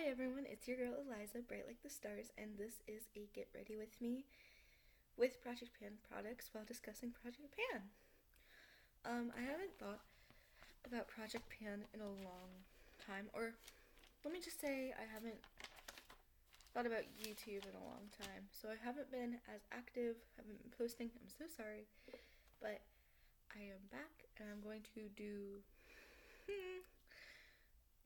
Hi everyone, it's your girl Eliza, bright like the stars, and this is a Get Ready With Me with Project Pan products while discussing Project Pan. I haven't thought about Project Pan in a long time, or let me just say I haven't thought about YouTube in a long time, so I haven't been as active, haven't been posting, I'm so sorry, but I am back and I'm going to do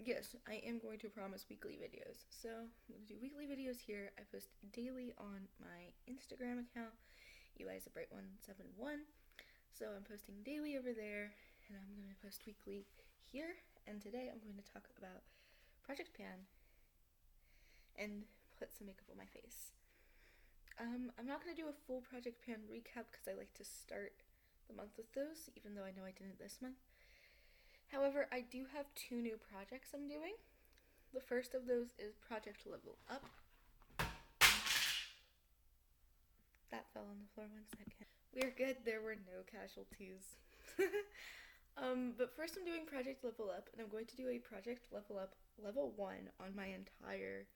yes, I am going to promise weekly videos. So I'm going to do weekly videos here. I post daily on my Instagram account, ElizaBright171. So I'm posting daily over there, and I'm going to post weekly here. And today I'm going to talk about Project Pan and put some makeup on my face. I'm not going to do a full Project Pan recap because I like to start the month with those, even though I know I didn't this month. However, I do have 2 new projects I'm doing. The first of those is Project Level Up. That fell on the floor 1 second. We're good, there were no casualties. But first I'm doing Project Level Up, and I'm going to do a Project Level Up Level 1 on my entire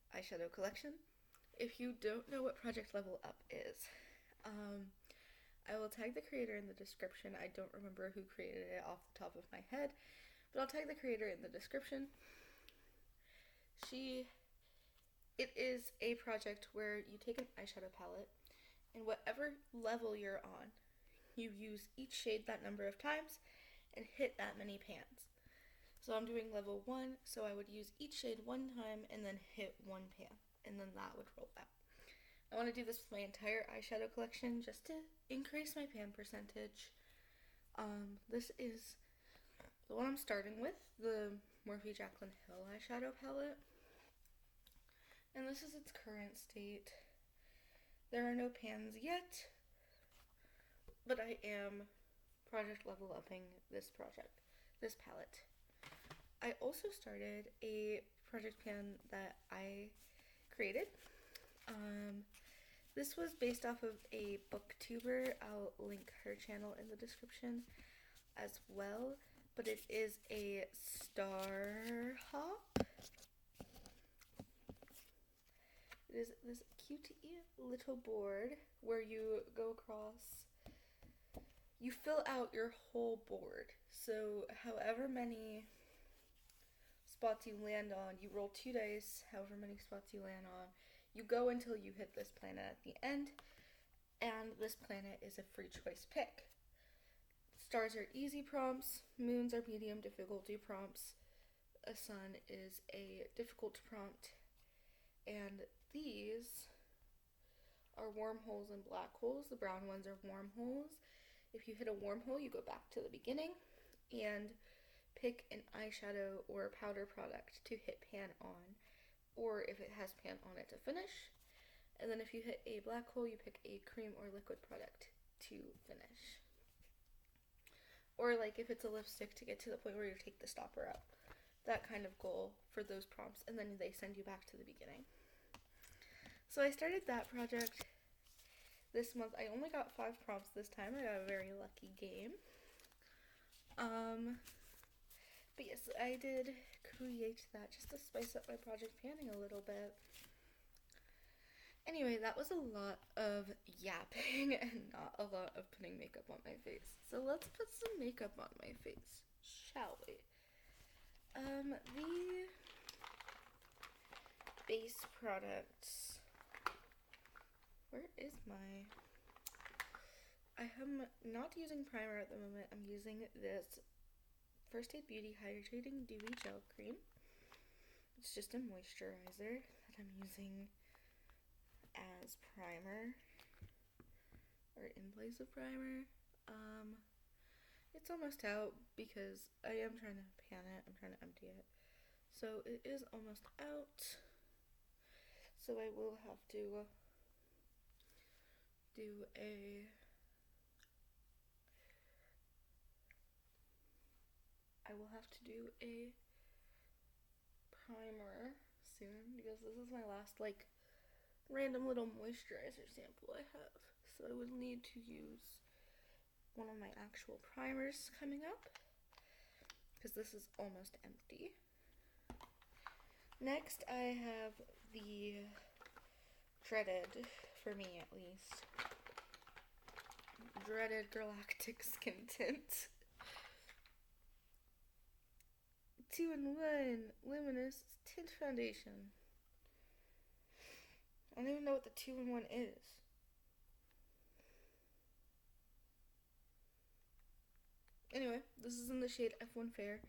eyeshadow collection. If you don't know what Project Level Up is, I will tag the creator in the description. I don't remember who created it off the top of my head, but I'll tag the creator in the description. It is a project where you take an eyeshadow palette, and whatever level you're on, you use each shade that number of times and hit that many pans. So I'm doing level 1, so I would use each shade 1 time and then hit 1 pan, and then that would roll out. I want to do this with my entire eyeshadow collection just to increase my pan percentage. This is the one I'm starting with, the Morphe Jaclyn Hill eyeshadow palette. And this is its current state. There are no pans yet, but I am project level upping this palette. I also started a project pan that I created. This was based off of a booktuber. I'll link her channel in the description as well, but it is a star hop. It is this cute little board where you go across, you fill out your whole board. So however many spots you land on, you roll 2 dice, however many spots you land on, you go until you hit this planet at the end, and this planet is a free choice pick. Stars are easy prompts, moons are medium difficulty prompts, a sun is a difficult prompt, and these are wormholes and black holes. The brown ones are wormholes. If you hit a wormhole, you go back to the beginning and pick an eyeshadow or a powder product to hit pan on, or if it has pan on it to finish. And then if you hit a black hole, you pick a cream or liquid product to finish. Or like if it's a lipstick, to get to the point where you take the stopper out. That kind of goal for those prompts, and then they send you back to the beginning. So I started that project this month. I only got 5 prompts this time. I got a very lucky game. But yes, I did create that just to spice up my project panning a little bit. Anyway, that was a lot of yapping and not a lot of putting makeup on my face. So let's put some makeup on my face, shall we? The base products. Where is my... I am not using primer at the moment. I'm using this First Aid Beauty Hydrating Dewy Gel Cream. It's just a moisturizer that I'm using as primer, or in place of primer. It's almost out because I am trying to pan it. I'm trying to empty it. So it is almost out. So I will have to do a primer soon, because this is my last like random little moisturizer sample I have. So I would need to use one of my actual primers coming up, because this is almost empty. Next, I have the dreaded, for me at least, dreaded Galactic Skin Tint. 2-in-1 Luminous Tint Foundation. I don't even know what the 2-in-1 is. Anyway, this is in the shade F1 Fair.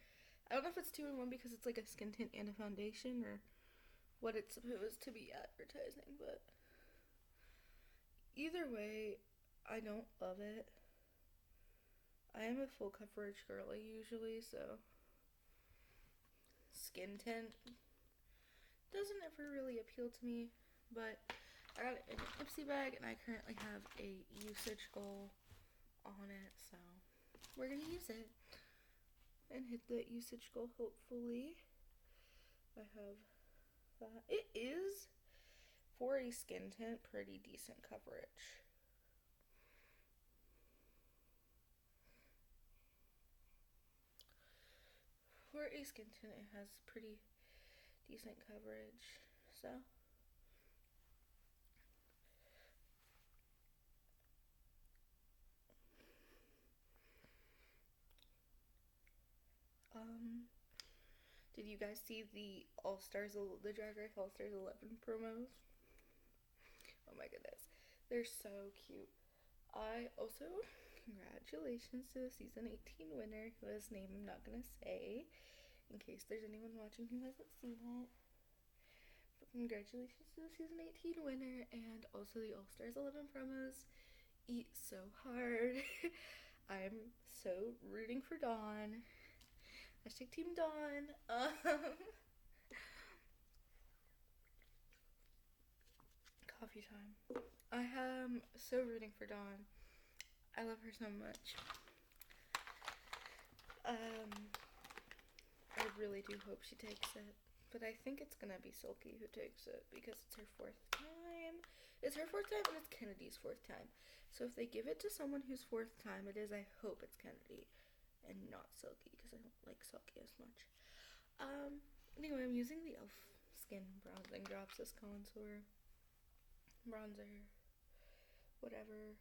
I don't know if it's 2-in-1 because it's like a skin tint and a foundation, or what it's supposed to be advertising, but either way, I don't love it. I am a full coverage girly usually, so skin tint doesn't ever really appeal to me, but I got it in an Ipsy bag and I currently have a usage goal on it, so we're gonna use it and hit the usage goal hopefully. I have that. It is, for a skin tint, pretty decent coverage. For a skin tint, it has pretty decent coverage, so did you guys see the the Drag Race All-Stars 11 promos? Oh my goodness, they're so cute. I also, congratulations to the season 18 winner, whose name I'm not gonna say, in case there's anyone watching who hasn't seen it. But congratulations to the season 18 winner, and also the All-Stars 11 promos. Eat so hard. I'm so rooting for Dawn. Hashtag Team Dawn. Coffee time. I am so rooting for Dawn. I love her so much. I really do hope she takes it. But I think it's gonna be Silky who takes it because it's her 4th time. It's her 4th time and it's Kennedy's 4th time. So if they give it to someone whose 4th time it is, I hope it's Kennedy and not Silky because I don't like Silky as much. Anyway, I'm using the e.l.f. Skin Bronzing Drops as contour, bronzer, whatever.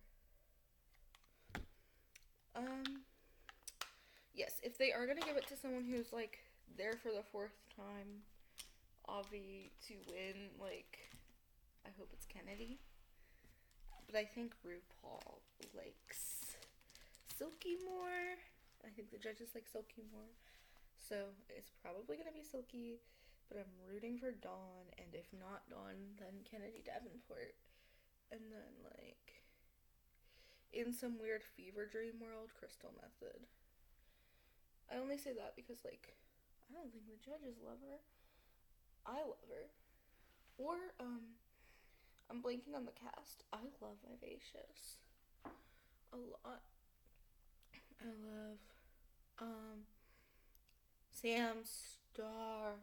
Yes, if they are gonna give it to someone who's like there for the 4th time, Avi to win, like, I hope it's Kennedy. But I think RuPaul likes Silky more. I think the judges like Silky more. So it's probably gonna be Silky, but I'm rooting for Dawn, and if not Dawn, then Kennedy Davenport. And then, like, in some weird fever dream world, Crystal Method. I only say that because, like, I don't think the judges love her. I love her. Or, I'm blanking on the cast. I love Vivacious a lot. I love, Sam Star.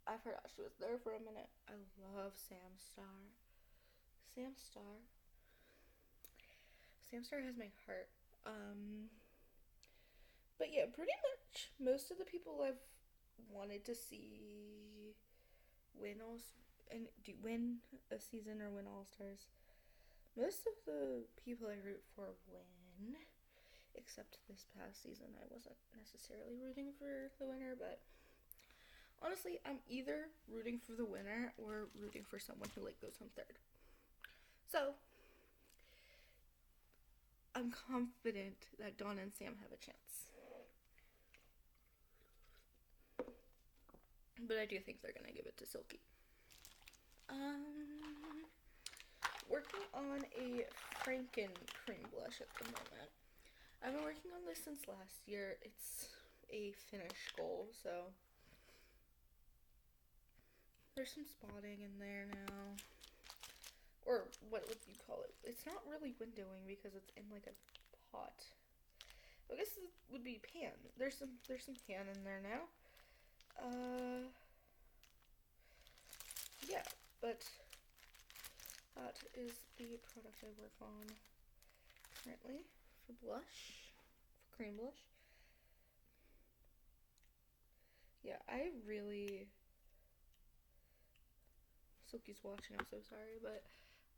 I forgot she was there for a minute. I love Sam Star. Sam Star. Sam Star has my heart. But yeah, pretty much most of the people I've wanted to see win a season or win All Stars. Most of the people I root for win, except this past season I wasn't necessarily rooting for the winner, but honestly, I'm either rooting for the winner or rooting for someone who like goes home 3rd. So I'm confident that Dawn and Sam have a chance. But I do think they're gonna give it to Silky. Working on a Franken cream blush at the moment. I've been working on this since last year. It's a finish goal, so there's some spotting in there now. Or what would you call it? It's not really windowing because it's in like a pot. I guess it would be pan. There's some pan in there now. Yeah, but that is the product I work on currently for blush, for cream blush. Yeah, I really Silky's watching, I'm so sorry, but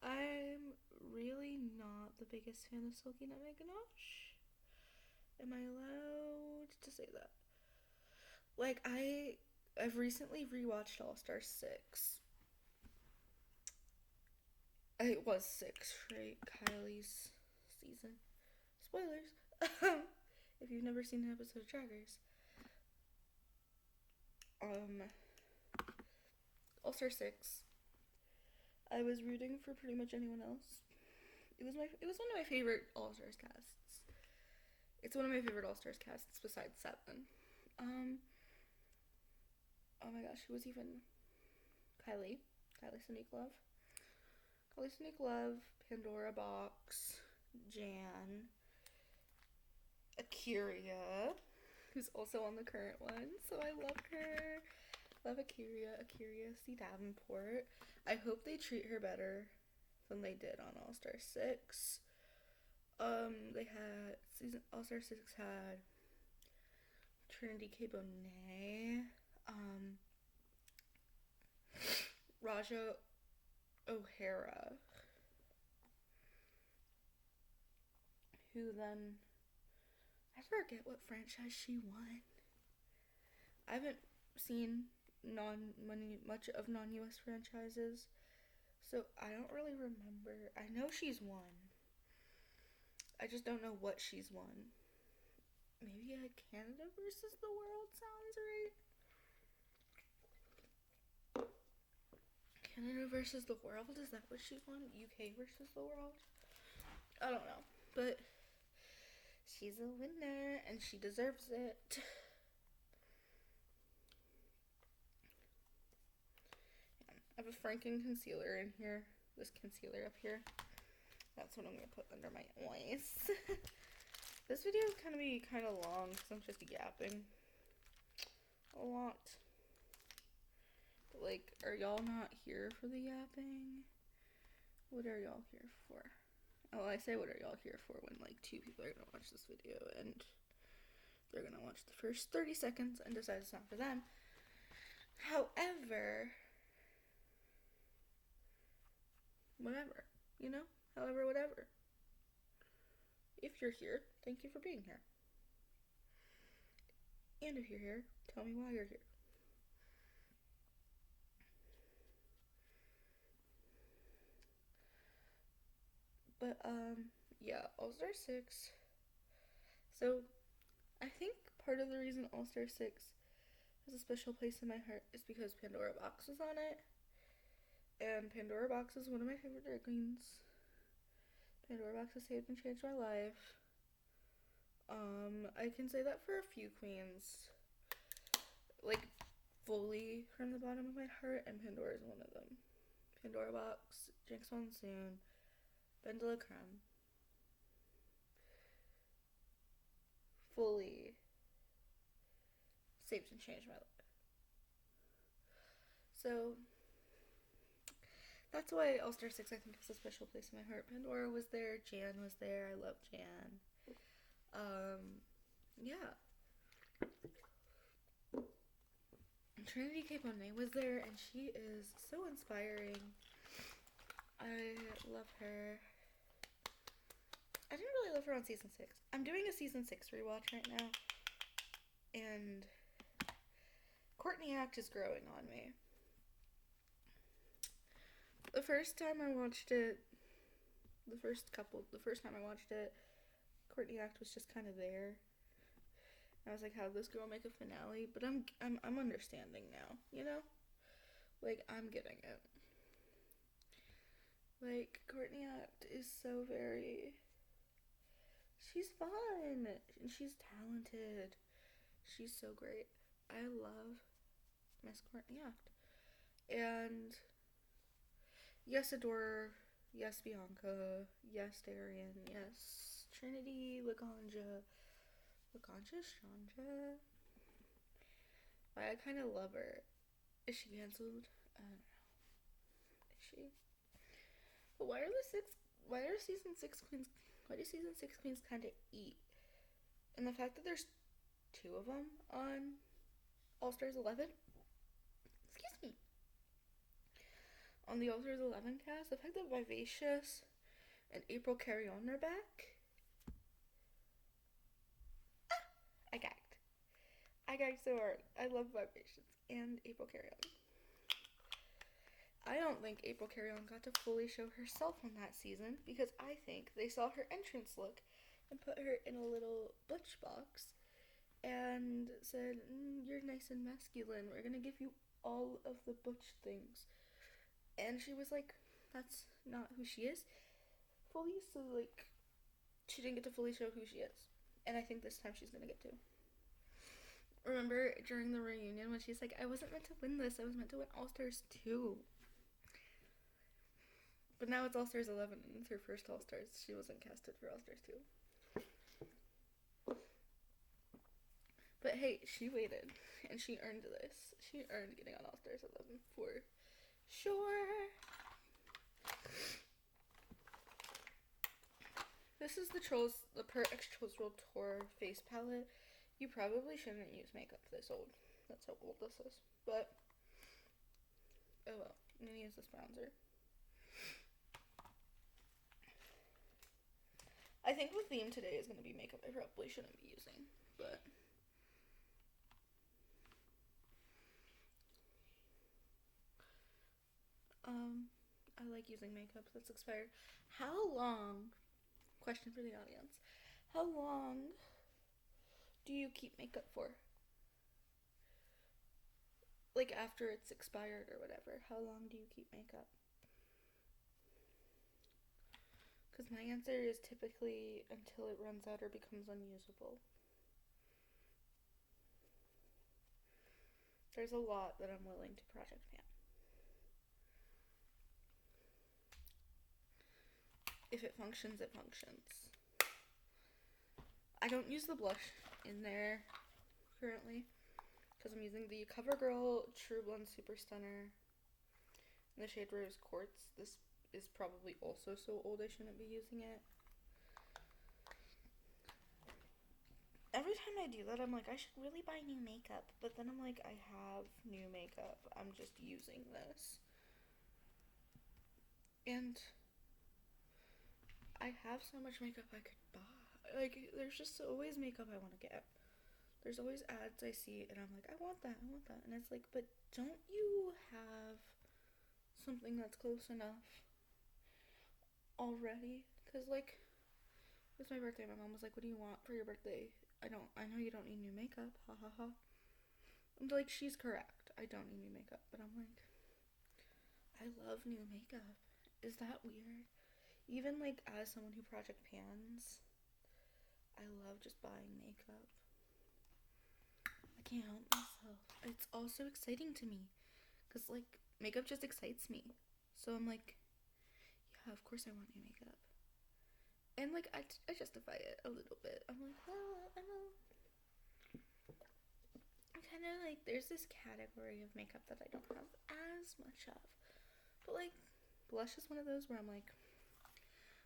I'm really not the biggest fan of Silky Nutmeg Ganache. Am I allowed to say that? Like, I've recently rewatched All-Star 6. It was 6, right? Kylie's season. Spoilers. If you've never seen an episode of Drag Race. All-Star 6. I was rooting for pretty much anyone else. It was one of my favorite All-Stars casts. It's one of my favorite All-Stars casts besides 7. Oh my gosh, who was even Kylie Sonique Love, Pandora Box, Jan, Akira, who's also on the current one, so I love her. Love Akira C. Davenport. I hope they treat her better than they did on All-Star 6. They had All-Star 6 had Trinity K. Bonet, Raja O'Hara, who then, I forget what franchise she won. I haven't seen much of non-US franchises, so I don't really remember. I know she's won. I just don't know what she's won. Maybe a Canada versus the world sounds right. Canada versus the world, is that what she won? UK versus the world? I don't know, but she's a winner and she deserves it. I have a Franken concealer in here. This concealer up here. That's what I'm going to put under my eyes. This video is going to be kind of long because I'm just yapping a lot. But, like, are y'all not here for the yapping? What are y'all here for? Oh, I say what are y'all here for when, like, 2 people are going to watch this video and they're going to watch the first 30 seconds and decide it's not for them. However, whatever, you know? However, whatever. If you're here, thank you for being here. And if you're here, tell me why you're here. But, yeah, All-Star 6. So, I think part of the reason All-Star 6 has a special place in my heart is because Pandora Box was on it. And Pandora Box is one of my favorite drag queens. Pandora Box has saved and changed my life. I can say that for a few queens. Like, fully from the bottom of my heart, and Pandora is one of them. Pandora Box, Jinx Monsoon, Bendela Creme. Fully saved and changed my life. So, that's why All-Star 6, I think, has a special place in my heart. Pandora was there, Jan was there, I love Jan. Yeah. Trinity K. Bonet was there, and she is so inspiring. I love her. I didn't really love her on season 6. I'm doing a season 6 rewatch right now, and Courtney Act is growing on me. The first time I watched it, Courtney Act was just kind of there. I was like, how did this girl make a finale? But I'm understanding now, you know? Like, I'm getting it. Like, Courtney Act is so very... She's fun, and she's talented. She's so great. I love Miss Courtney Act. And yes, Adore, yes, Bianca, yes, Darian, yes, Trinity, Laganja, Shanja. I kind of love her. Is she cancelled? I don't know. Is she? But why do season 6 queens kind of eat? And the fact that there's 2 of them on All Stars 11? Excuse me. on the All Stars 11 cast, the fact that Vivacious and April Carrion are back. I gagged. I gagged so hard. I love Vivacious and April Carrion. I don't think April Carrion got to fully show herself on that season because I think they saw her entrance look and put her in a little butch box and said, you're nice and masculine. We're gonna give you all of the butch things. And she was like, that's not who she is. Fully, so like, she didn't get to fully show who she is. And I think this time she's gonna get to. Remember during the reunion when she's like, I wasn't meant to win this, I was meant to win All Stars 2. But now it's All Stars 11 and it's her first All Stars. She wasn't casted for All Stars 2. But hey, she waited and she earned this. She earned getting on All Stars 11 for sure. This is the Per X Trolls World Tour face palette. You probably shouldn't use makeup this old. That's how old this is. But, oh well. I'm gonna use this bronzer. I think the theme today is gonna be makeup I probably shouldn't be using, but I like using makeup that's expired. How long, question for the audience, how long do you keep makeup for? Like after it's expired or whatever, how long do you keep makeup? Because my answer is typically until it runs out or becomes unusable. There's a lot that I'm willing to project pan. If it functions, it functions. I don't use the blush in there currently because I'm using the CoverGirl True Blend Super Stunner in the shade Rose Quartz. This is probably also so old I shouldn't be using it. Every time I do that, I'm like, I should really buy new makeup. But then I'm like, I have new makeup. I'm just using this. And I have so much makeup I could buy. Like, there's just always makeup I want to get. There's always ads I see, and I'm like, I want that. And it's like, but don't you have something that's close enough already? Because, like, it was my birthday. My mom was like, what do you want for your birthday? I know you don't need new makeup. Ha ha ha. I'm like, she's correct. I don't need new makeup. But I'm like, I love new makeup. Is that weird? Even, like, as someone who project pans, I love just buying makeup. I can't help myself. It's also exciting to me. Because, like, makeup just excites me. So I'm like, yeah, of course I want new makeup. And, like, I justify it a little bit. I'm like, well, I'm kind of like, there's this category of makeup that I don't have as much of. But, like, blush is one of those where I'm like,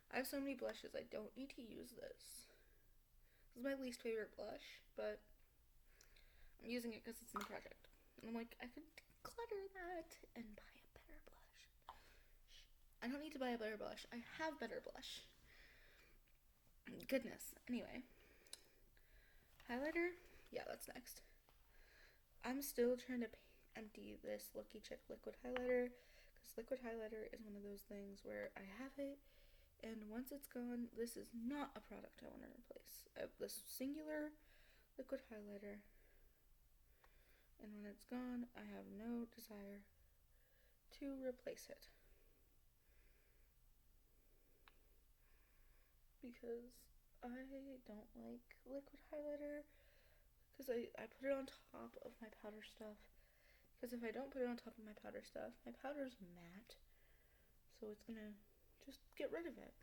I have so many blushes, I don't need to use this. This is my least favorite blush, but I'm using it because it's in the project. And I'm like, I could declutter that and buy a better blush. I don't need to buy a better blush. I have better blush. Goodness. Anyway. Highlighter? Yeah, that's next. I'm still trying to empty this Lucky Chick liquid highlighter because liquid highlighter is one of those things where I have it and once it's gone, this is not a product I want to replace. I have this singular liquid highlighter and when it's gone, I have no desire to replace it. Because I don't like liquid highlighter because I put it on top of my powder stuff. Because if I don't put it on top of my powder stuff, my powder's matte. So it's gonna just get rid of it.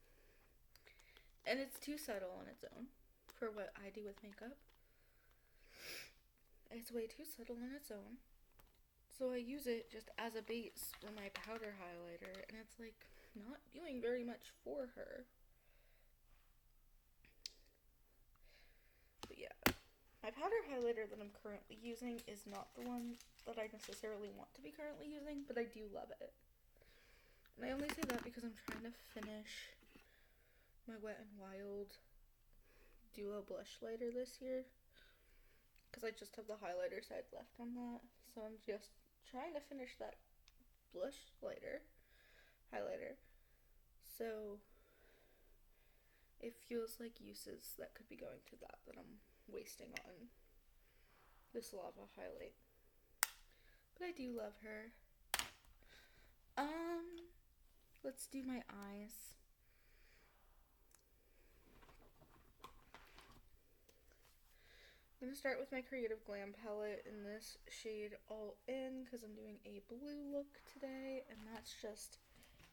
And it's too subtle on its own for what I do with makeup. It's way too subtle on its own. So I use it just as a base for my powder highlighter. And it's like not doing very much for her. But yeah. My powder highlighter that I'm currently using is not the one that I necessarily want to be currently using, but I do love it. And I only say that because I'm trying to finish my Wet n Wild Duo Blush Lighter this year. Because I just have the highlighter side left on that. So I'm just trying to finish that blush highlighter. So it feels like uses that could be going to that I'm wasting on this lava highlight. But I do love her. Let's do my eyes. I'm going to start with my Creative Glam palette in this shade All In because I'm doing a blue look today, and that's just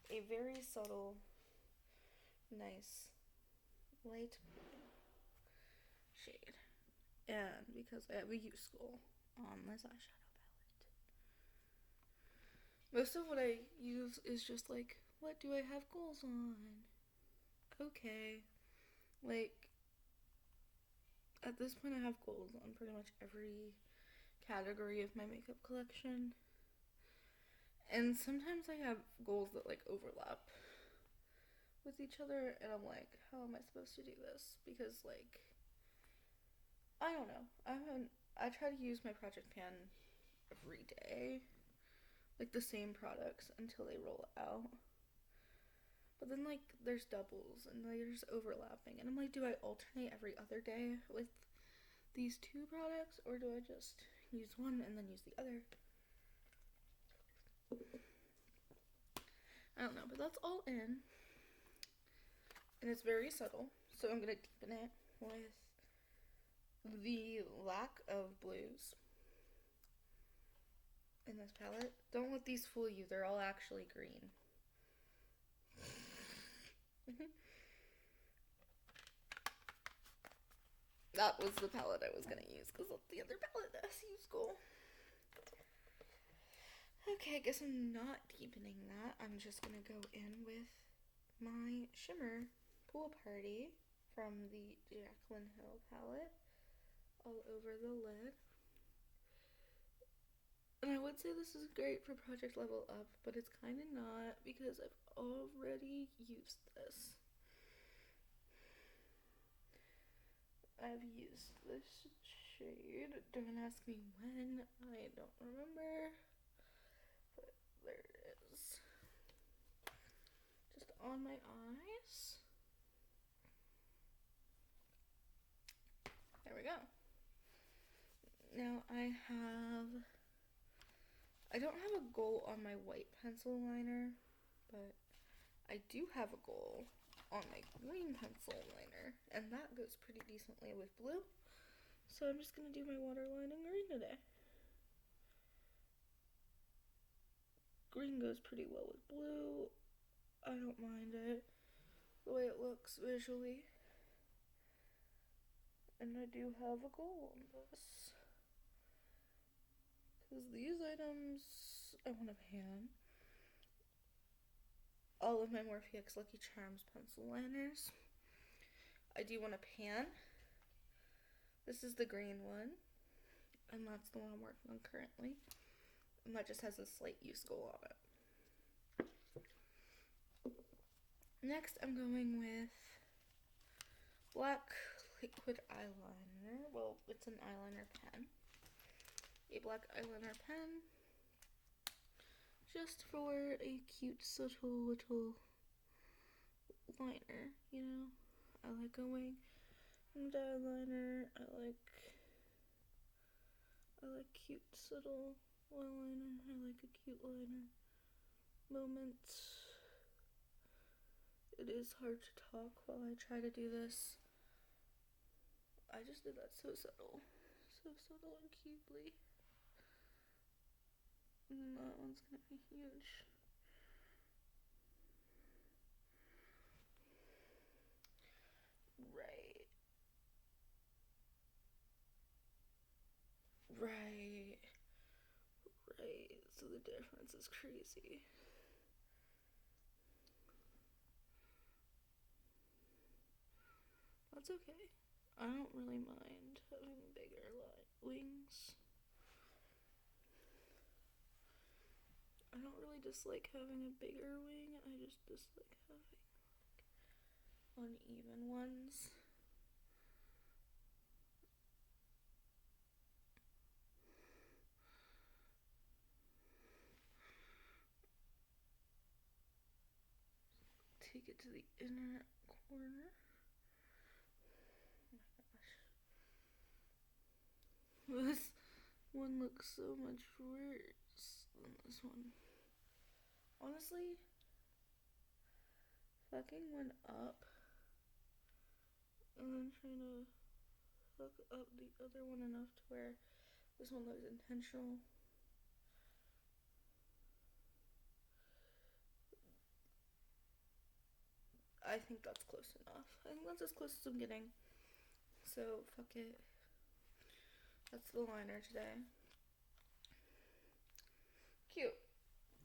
a very subtle, nice, light blue shade. And because I have a use goal on this eyeshadow palette. Most of what I use is just like, what do I have goals on? Okay. Like, at this point I have goals on pretty much every category of my makeup collection. And sometimes I have goals that like overlap with each other, and I'm like, how am I supposed to do this? Because like, I don't know. I try to use my project pan every day. Like the same products until they roll out. But then like there's doubles and there's overlapping, and I'm like, do I alternate every other day with these two products, or do I just use one and then use the other? I don't know, but that's All In, and it's very subtle, so I'm gonna deepen it with the lack of blues in this palette. Don't let these fool you, they're all actually green. That was the palette I was gonna use because the other palette that's useful. Okay, I guess I'm not deepening that. I'm just gonna go in with my shimmer Pool Party from the Jaclyn Hill palette all over the lid. And I would say this is great for Project Level Up, but it's kind of not because I've already used this. I've used this shade. Don't ask me when. I don't remember. But there it is. Just on my eyes. There we go. Now I don't have a goal on my white pencil liner, but I do have a goal on my green pencil liner, and that goes pretty decently with blue. So I'm just going to do my waterline in green today. Green goes pretty well with blue. I don't mind it, the way it looks visually. And I do have a goal on this. Because these items I want to pan. All of my Morphe X Lucky Charms pencil liners I do want to pan. This is the green one, and that's the one I'm working on currently. And that just has a slight use goal on it. Next, I'm going with black liquid eyeliner. Well, it's an eyeliner pen. A black eyeliner pen. Just for a cute, subtle little liner, you know? I like going into eyeliner. I like cute, subtle eyeliner. I like a cute liner moment. It is hard to talk while I try to do this. I just did that so subtle. So subtle and cutely. And that one's gonna be huge. Right. So the difference is crazy. That's okay. I don't really mind having bigger wings. I don't really dislike having a bigger wing. I just dislike having uneven ones. Take it to the inner corner. Oh my gosh. This one looks so much worse than this one. Honestly, fucking one up and then trying to hook up the other one enough to where this one looks intentional. I think that's close enough. I think that's as close as I'm getting. So, fuck it. That's the liner today. Cute.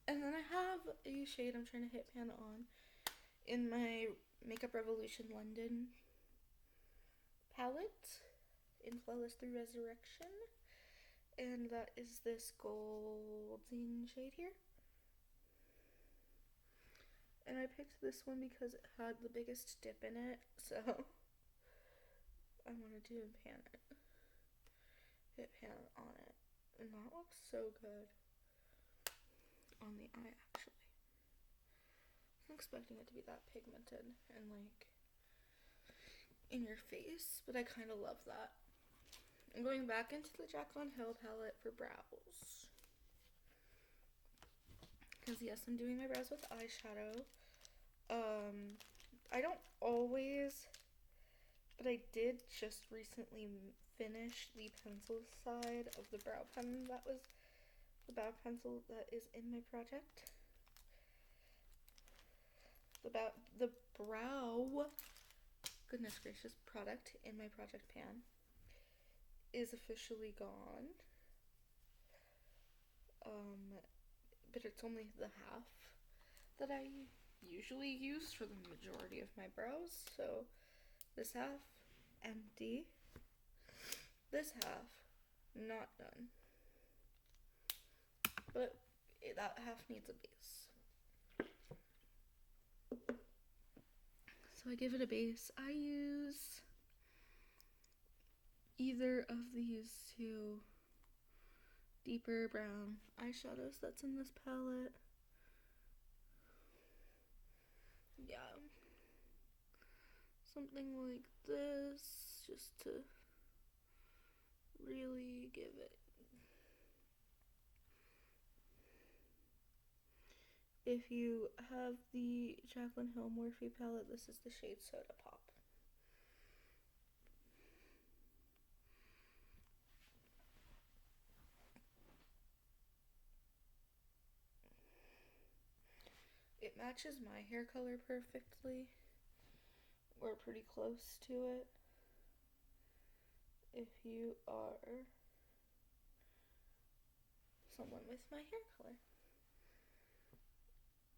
And then I have a shade I'm trying to hit pan on in my Makeup Revolution London palette in Flawless Through Resurrection. And that is this golden shade here. And I picked this one because it had the biggest dip in it, so I wanted to pan it. Hit pan on it. And that looks so good on the eye, actually. I wasn't expecting it to be that pigmented and, like, in your face, but I kind of love that. I'm going back into the Jaclyn Hill palette for brows. Because, yes, I'm doing my brows with eyeshadow. I don't always, but I did just recently finish the pencil side of the brow pen. That was the brow pencil that is in my project. The brow, goodness gracious, product in my project pan is officially gone. But it's only the half that I usually use for the majority of my brows. So this half, empty. This half, not done. But that half needs a base. So I give it a base. I use either of these two deeper brown eyeshadows that's in this palette. Yeah. Something like this, just to really give it. If you have the Jaclyn Hill Morphe palette, this is the shade Soda Pop. It matches my hair color perfectly. We're pretty close to it. If you are someone with my hair color.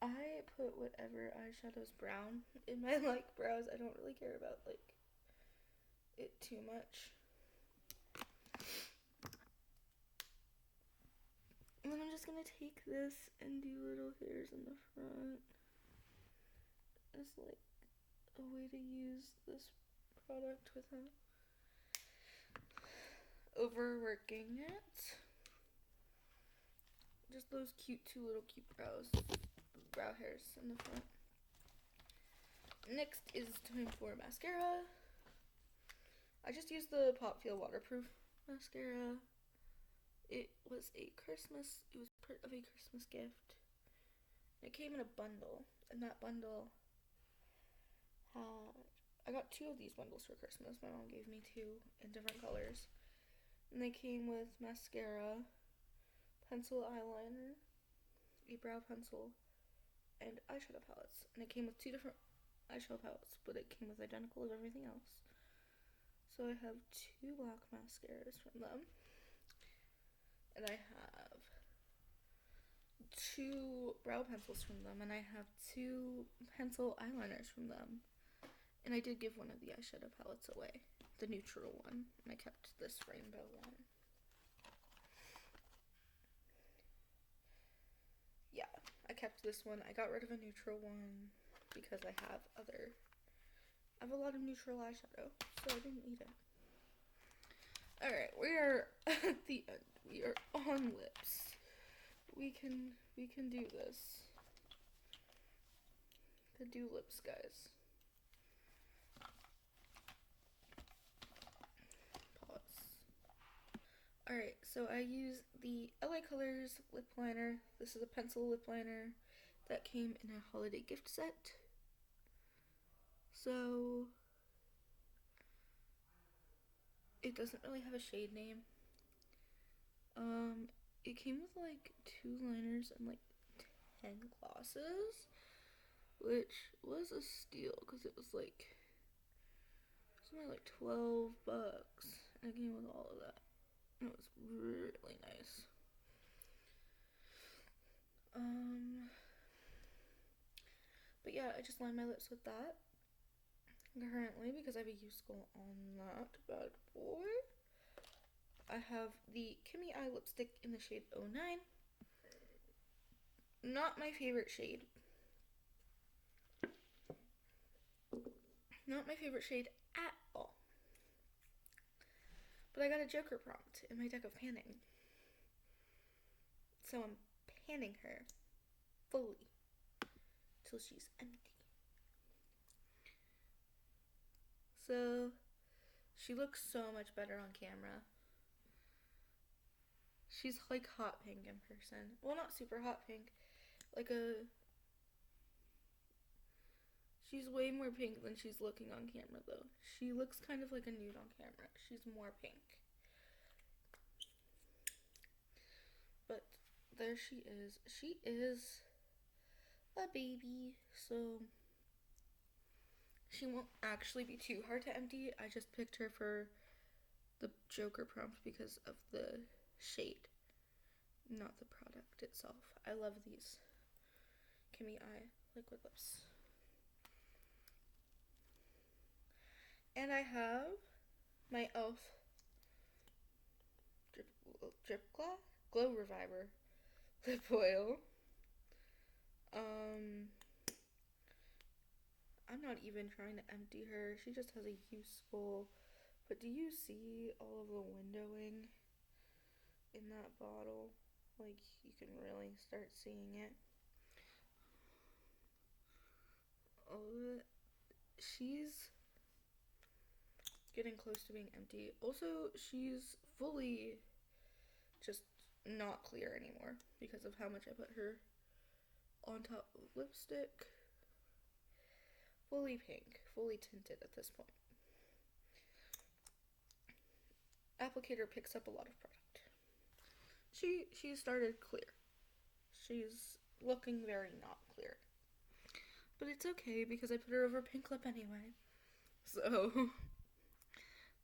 I put whatever eyeshadow's brown in my brows. I don't really care about it too much. And then I'm just gonna take this and do little hairs in the front as a way to use this product without overworking it. Just those two little cute brow hairs in the front. Next is time for mascara. I just used the Pop Feel Waterproof mascara. It was part of a Christmas gift. It came in a bundle, and that bundle I got 2 of these bundles for Christmas. My mom gave me 2 in different colors. And they came with mascara, pencil eyeliner, a brow pencil, and eyeshadow palettes. And it came with 2 different eyeshadow palettes, but it came with identical of everything else. So I have 2 black mascaras from them. And I have 2 brow pencils from them, and I have 2 pencil eyeliners from them. And I did give one of the eyeshadow palettes away, the neutral one, and I kept this rainbow one. Yeah, I kept this one. I got rid of a neutral one because I have a lot of neutral eyeshadow, so I didn't need it. Alright, we are at the end. We are on lips. We can do this. To do lips, guys. Pause. Alright, so I use the LA Colors lip liner. This is a pencil lip liner that came in a holiday gift set. So it doesn't really have a shade name. It came with like 2 liners and like 10 glosses, which was a steal because it was like something like $12, and it came with all of that. It was really nice. But yeah, I just line my lips with that currently because I have a use goal on that bad boy. I have the Kimmy Eye lipstick in the shade 09. Not my favorite shade. Not my favorite shade at all. But I got a Joker prompt in my deck of panning. So I'm panning her fully till she's empty. So she looks so much better on camera. She's like hot pink in person. Well, not super hot pink. She's way more pink than she's looking on camera, though. She looks kind of like a nude on camera. She's more pink. But there she is. She is a baby, so she won't actually be too hard to empty. I just picked her for the Joker prompt because of the shade, not the product itself. I love these Kimmy Eye liquid lips. And I have my e.l.f. Drip Glow Reviver lip oil. I'm not even trying to empty her. She just has a useful. But do you see all of the windowing in that bottle? Like, you can really start seeing it. Oh, she's getting close to being empty. Also, she's fully just not clear anymore because of how much I put her on top of lipstick. Fully pink, fully tinted at this point. Applicator picks up a lot of product. She started clear. She's looking very not clear. But it's okay because I put her over pink lip anyway. So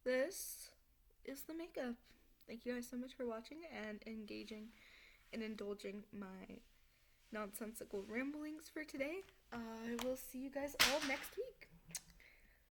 this is the makeup. Thank you guys so much for watching and engaging and indulging my nonsensical ramblings for today. I will see you guys all next week.